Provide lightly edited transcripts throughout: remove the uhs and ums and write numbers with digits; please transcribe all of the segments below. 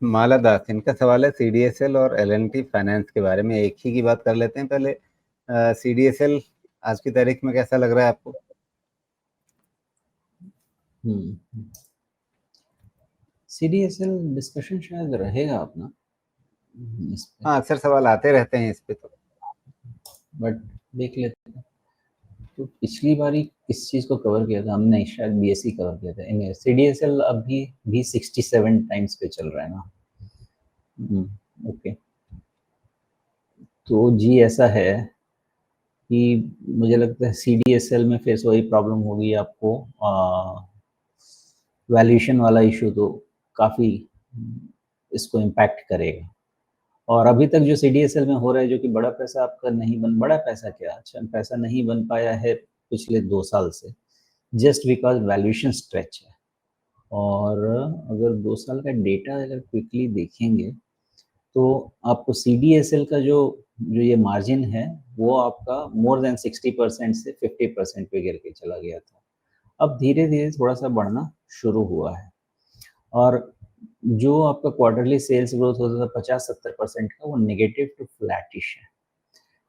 माला दास, इनका सवाल है सीडीएसएल और एलएनटी फाइनेंस के बारे में। एक ही की बात कर लेते हैं पहले। सीडीएसएल आज की तारीख में कैसा लग रहा है आपको? सीडीएसएल डिस्कशन शायद रहेगा अपना इस पे, हाँ, अक्सर सवाल आते रहते हैं इस पे तो, बट देख लेते हैं। तो पिछली बारी किस चीज को कवर किया था हमने? शायद बीएसई कवर किया था। सीडीएसएल अभी भी 67 टाइम्स पे चल रहा है ना। ओके, तो जी ऐसा है कि मुझे लगता है सीडीएसएल में फिर से वही प्रॉब्लम होगी आपको। वैल्यूएशन वाला इशू तो काफ़ी इसको इम्पैक्ट करेगा। और अभी तक जो सीडीएसएल में हो रहा है, जो कि बड़ा पैसा आपका नहीं बन, बड़ा पैसा क्या, अच्छा पैसा नहीं बन पाया है पिछले 2 साल से, जस्ट बिकॉज वैल्यूएशन स्ट्रेच है। और अगर 2 साल का डेटा अगर क्विकली देखेंगे तो आपको सीडीएसएल का जो जो ये मार्जिन है वो आपका मोर देन 60% से 50% पे गिर के चला गया था। अब धीरे धीरे थोड़ा सा बढ़ना शुरू हुआ है। और जो आपका क्वार्टरली सेल्स ग्रोथ होता था 50-70% का, वो नेगेटिव टू फ्लैटिश है।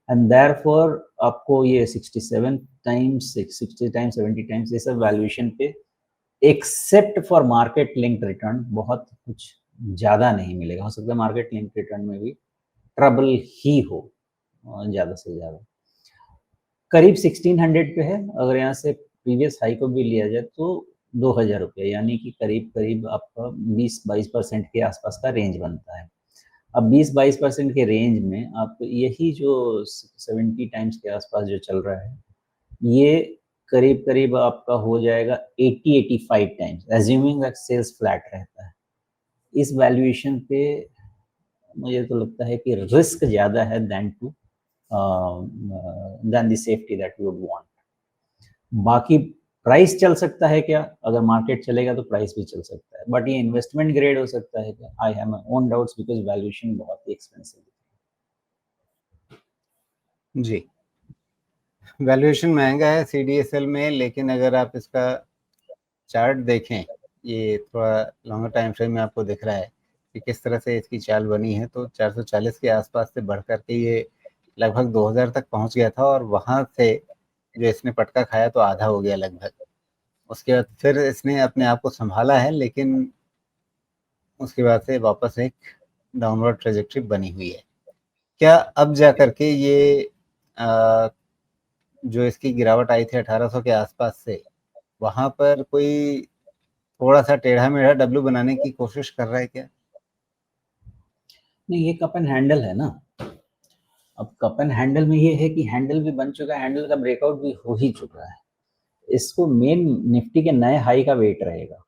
एंड देयरफॉर आपको ये 67 टाइम्स, 60 टाइम्स, 70 टाइम्स ये सब वैल्यूएशन पे except for market linked return बहुत कुछ ज़्यादा नहीं मिलेगा। हो सकता है मार्केट लिंक्ड रिटर्न में भी ट्रबल ही हो ज़्यादा से ज़्यादा। करीब 1600 पे है। अगर यहाँ से प्रीवियस हाई को भी लिया जाए तो 2000 रुपये, यानी कि करीब करीब आपका 20-22% के आसपास का रेंज बनता है। अब 20-22% के रेंज में आप यही जो 70 टाइम्स के आसपास जो चल रहा है, ये करीब करीब आपका हो जाएगा 80-85 times, assuming that sales flat रहता है। इस वैल्यूएशन पे मुझे तो लगता है कि रिस्क ज़्यादा है then the safety that you would want. बाकी प्राइस चल सकता है क्या? अगर मार्केट चलेगा तो प्राइस भी चल सकता है, बट ये इन्वेस्टमेंट ग्रेड हो सकता है क्या? I have my own doubts because valuation बहुत ही एक्सपेंसिव है। जी वैल्यूएशन महंगा है सीडीएसएल में, लेकिन अगर आप इसका चार्ट देखें, ये थोड़ा लॉन्गर टाइम फ्रेम में आपको दिख रहा है कि किस तरह से इसकी चाल बनी है। तो 440 के आसपास से बढ़ करके ये लगभग 2000 तक पहुंच गया था, और वहां से जो इसने पटका खाया तो आधा हो गया लगभग। उसके बाद फिर इसने अपने आप को संभाला है, लेकिन उसके बाद से वापस एक डाउनवर्ड ट्रेजेक्ट्री बनी हुई है। क्या अब जा करके ये जो इसकी गिरावट आई थी 1800 के आसपास से, वहां पर कोई थोड़ा सा टेढ़ा मेढ़ा डब्लू बनाने की कोशिश कर रहा है क्या? नहीं, ये कप एंड हैंडल है ना। अब कप एंड हैंडल में ये है कि हैंडल भी बन चुका है, हैंडल का ब्रेकआउट भी हो ही चुका है। इसको मेन निफ्टी के नए हाई का वेट रहेगा।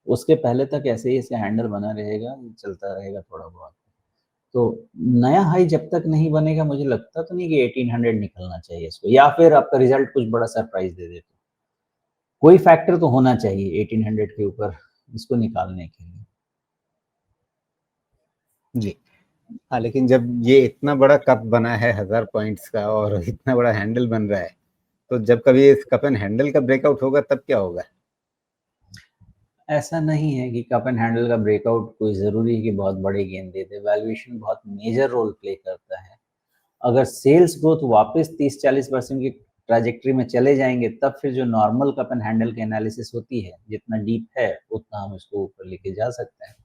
उसके पहले तक ऐसे ही इसका हैंडल बना रहेगा, चलता रहेगा थोड़ा बहुत। तो नया हाई जब तक नहीं बनेगा, मुझे लगता तो नहीं कि 1800 निकलना चाहिए इसको, या फिर आपका रिजल्ट कुछ बड़ा सरप्राइज दे दे तो कोई फैक्टर तो होना चाहिए 1800 के ऊपर इसको निकालने के लिए। जी हाँ, लेकिन जब ये इतना बड़ा कप बना है 1000 पॉइंट्स का और इतना बड़ा हैंडल बन रहा है, तो जब कभी इस कप एंड हैंडल का ब्रेकआउट होगा तब क्या होगा? ऐसा नहीं है कि कप एंड हैंडल का ब्रेकआउट कोई ज़रूरी है कि बहुत बड़े गेन दे दे। वैल्यूएशन बहुत मेजर रोल प्ले करता है। अगर सेल्स ग्रोथ वापस 30-40% की ट्रैजेक्टरी में चले जाएंगे, तब फिर जो नॉर्मल कप एंड हैंडल की एनालिसिस होती है, जितना डीप है उतना हम इसको ऊपर लेके जा सकते हैं।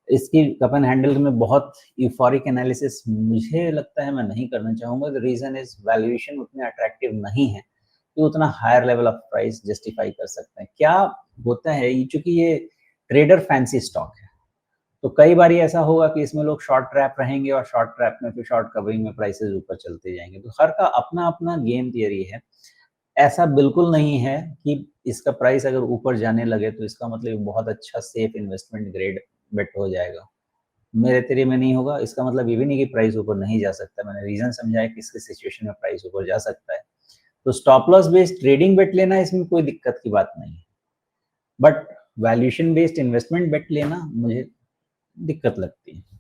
इसकी कप एंड हैंडल में बहुत यूफोरिक एनालिसिस मुझे लगता है मैं नहीं करना चाहूँगा। द रीज़न इज वैल्यूएशन उतने अट्रैक्टिव नहीं है कि उतना higher level of price justify कर सकते हैं। क्या होता है, चूंकि ये ट्रेडर फैंसी स्टॉक है, तो कई बार ऐसा होगा कि इसमें लोग शॉर्ट ट्रैप रहेंगे और शॉर्ट ट्रैप में फिर शॉर्ट कवरिंग में प्राइसेस ऊपर चलते जाएंगे। तो हर का अपना अपना गेम थियरी है। ऐसा बिल्कुल नहीं है कि इसका प्राइस अगर ऊपर जाने लगे तो इसका मतलब बहुत अच्छा सेफ इन्वेस्टमेंट ग्रेड बेट हो जाएगा। मेरे तेरे में नहीं होगा। इसका मतलब ये भी नहीं कि प्राइस ऊपर नहीं जा सकता। मैंने रीजन समझाया कि इसके सिचुएशन में प्राइस ऊपर जा सकता है। तो स्टॉप लॉस बेस्ड ट्रेडिंग बेट लेना इसमें कोई दिक्कत की बात नहीं है, बट वैल्यूएशन बेस्ड इन्वेस्टमेंट बेट लेना मुझे दिक्कत लगती है।